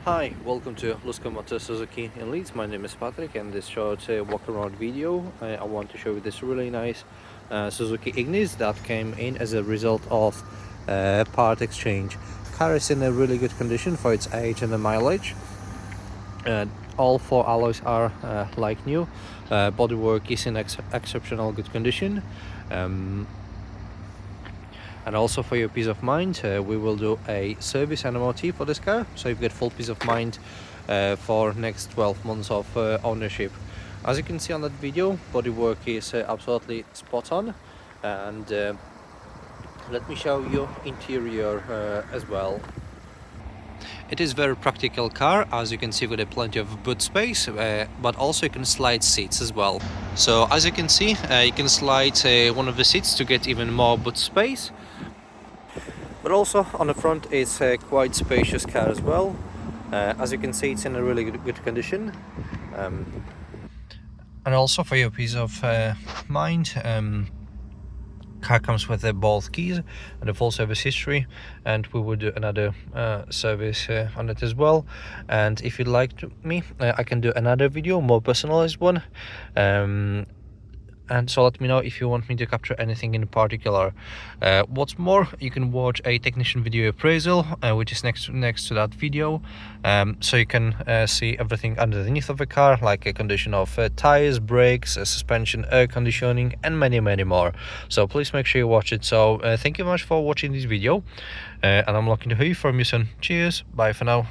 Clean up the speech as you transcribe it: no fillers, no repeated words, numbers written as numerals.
Hi, welcome to Luscombe Suzuki in Leeds. My name is Patrick, and this short walk around video I want to show you this really nice Suzuki Ignis that came in as a result of part exchange. Car is in a really good condition for its age and the mileage. All four alloys are like new. Bodywork is in exceptional good condition. And also for your peace of mind, we will do a service and MOT for this car, so you get full peace of mind for next 12 months of ownership. As you can see on that video, bodywork is absolutely spot on, and let me show you interior as well. It is very practical car, as you can see, with plenty of boot space, but also you can slide seats as well. So as you can see, you can slide one of the seats to get even more boot space. But also on the front it's a quite spacious car as well. As you can see, it's in a really good condition. And also for your peace of mind, car comes with both keys and a full service history, and we will do another service on it as well. And if you'd like me, I can do another video, more personalized one. And so let me know if you want me to capture anything in particular. What's more, you can watch a technician video appraisal, which is next to that video, so you can see everything underneath of the car, like a condition of tires, brakes, suspension, air conditioning, and many more. So please make sure you watch it. So thank you very much for watching this video, and I'm looking to hear from you soon. Cheers, bye for now.